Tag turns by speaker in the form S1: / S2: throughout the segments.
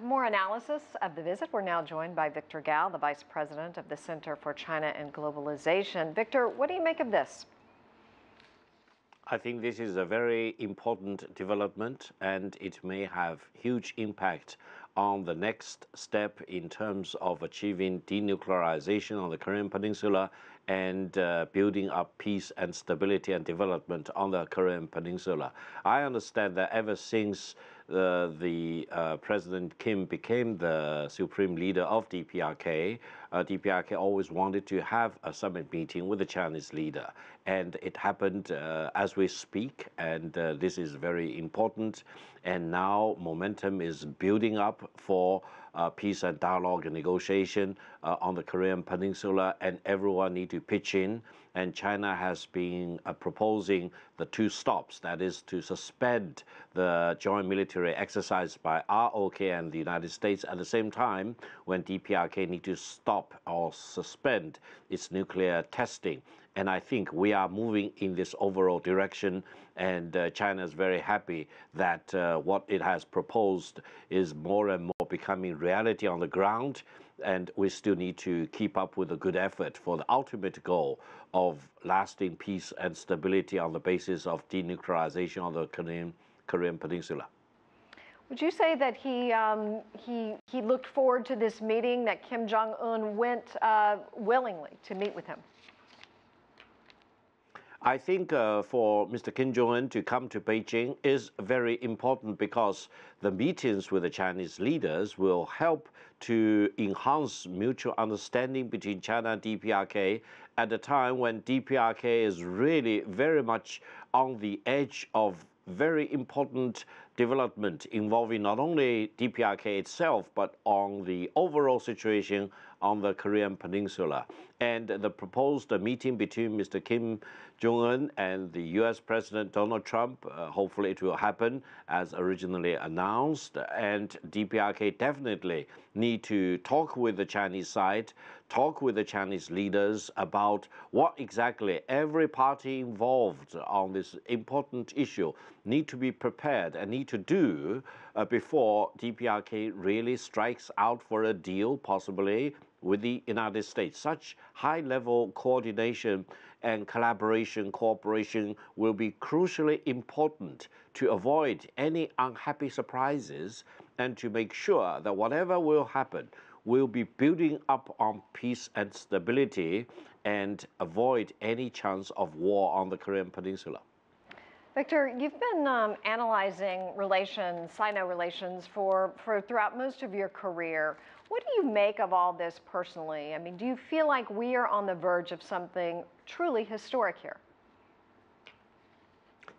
S1: More analysis of the visit. We're now joined by Victor Gao, the Vice President of the Center for China and Globalization. Victor, what do you make of this?
S2: I think this is a very important development, and it may have huge impact on the next step in terms of achieving denuclearization on the Korean Peninsula and building up peace and stability and development on the Korean Peninsula. I understand that ever since President Kim became the supreme leader of DPRK, DPRK always wanted to have a summit meeting with the Chinese leader. And it happened as we speak, and this is very important. And now momentum is building up for peace and dialogue and negotiation on the Korean Peninsula, and everyone need to pitch in. And China has been proposing the two stops, that is to suspend the joint military exercise by ROK and the United States at the same time when DPRK need to stop or suspend its nuclear testing. And I think we are moving in this overall direction, and China is very happy that what it has proposed is more and more becoming reality on the ground, and we still need to keep up with a good effort for the ultimate goal of lasting peace and stability on the basis of denuclearization on the Korean Peninsula.
S1: Would you say that he looked forward to this meeting, that Kim Jong-Un went willingly to meet with him?
S2: I think for Mr. Kim Jong-un to come to Beijing is very important because the meetings with the Chinese leaders will help to enhance mutual understanding between China and DPRK at a time when DPRK is really very much on the edge of very important development involving not only DPRK itself, but on the overall situation on the Korean Peninsula. And the proposed meeting between Mr. Kim Jong-un and the US President Donald Trump, hopefully it will happen as originally announced. And DPRK definitely need to talk with the Chinese side, talk with the Chinese leaders about what exactly every party involved on this important issue need to be prepared and need to do before DPRK really strikes out for a deal, possibly with the United States. Such high-level coordination and collaboration, cooperation will be crucially important to avoid any unhappy surprises and to make sure that whatever will happen will be building up on peace and stability and avoid any chance of war on the Korean Peninsula.
S1: Victor, you've been analyzing relations, Sino relations, for throughout most of your career. What do you make of all this personally? I mean, do you feel like we are on the verge of something truly historic here?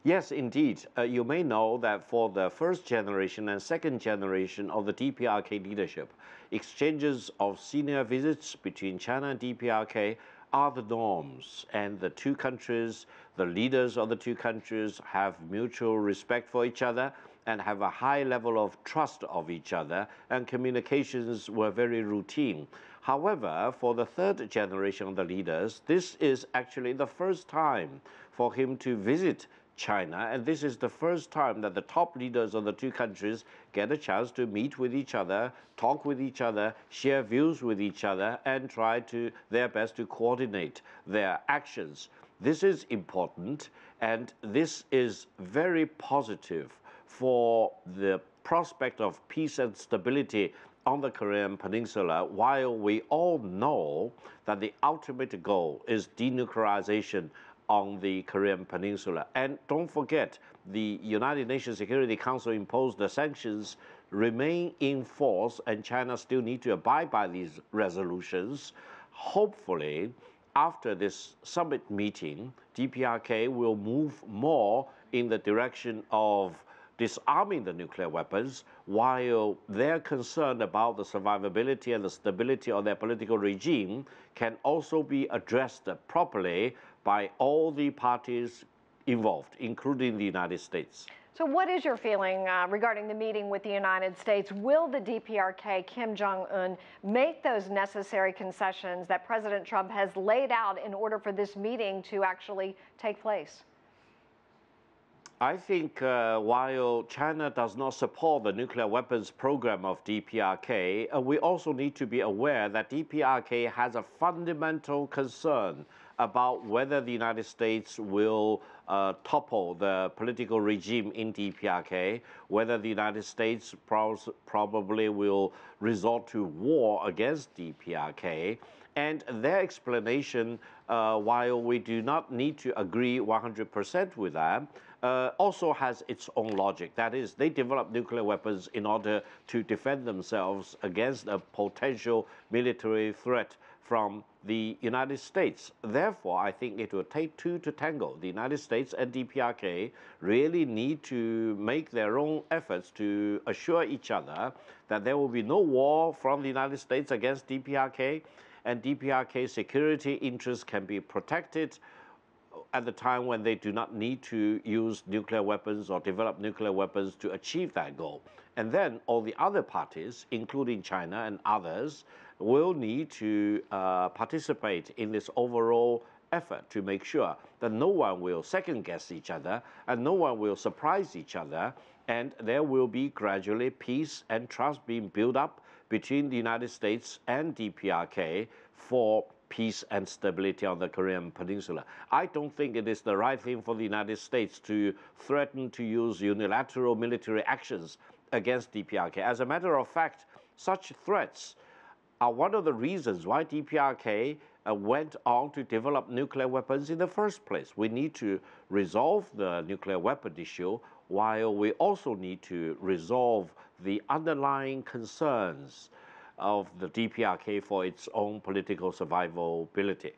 S2: Yes, indeed. You may know that for the first generation and second generation of the DPRK leadership, exchanges of senior visits between China and DPRK are the norms, and the two countries, the leaders of the two countries have mutual respect for each other and have a high level of trust of each other, and communications were very routine. However, for the third generation of the leaders, this is actually the first time for him to visit China, and this is the first time that the top leaders of the two countries get a chance to meet with each other, talk with each other, share views with each other, and try to their best to coordinate their actions. This is important, and this is very positive for the prospect of peace and stability on the Korean Peninsula, while we all know that the ultimate goal is denuclearization on the Korean Peninsula. And don't forget, the United Nations Security Council imposed the sanctions remain in force, and China still need to abide by these resolutions. Hopefully, after this summit meeting, DPRK will move more in the direction of disarming the nuclear weapons, while their concern about the survivability and the stability of their political regime can also be addressed properly by all the parties involved, including the United States.
S1: So what is your feeling regarding the meeting with the United States? Will the DPRK, Kim Jong-un, make those necessary concessions that President Trump has laid out in order for this meeting to actually take place?
S2: I think while China does not support the nuclear weapons program of DPRK, we also need to be aware that DPRK has a fundamental concern about whether the United States will topple the political regime in DPRK, whether the United States probably will resort to war against DPRK. And their explanation, while we do not need to agree 100% with them, also has its own logic. That is, they develop nuclear weapons in order to defend themselves against a potential military threat from the United States. Therefore, I think it will take two to tango. The United States and DPRK really need to make their own efforts to assure each other that there will be no war from the United States against DPRK, and DPRK security interests can be protected at the time when they do not need to use nuclear weapons or develop nuclear weapons to achieve that goal. And then all the other parties, including China and others, will need to participate in this overall effort to make sure that no one will second guess each other and no one will surprise each other, and there will be gradually peace and trust being built up between the United States and DPRK for peace and stability on the Korean Peninsula. I don't think it is the right thing for the United States to threaten to use unilateral military actions against DPRK. As a matter of fact, such threats are one of the reasons why DPRK went on to develop nuclear weapons in the first place. We need to resolve the nuclear weapon issue, while we also need to resolve the underlying concerns of the DPRK for its own political survivability.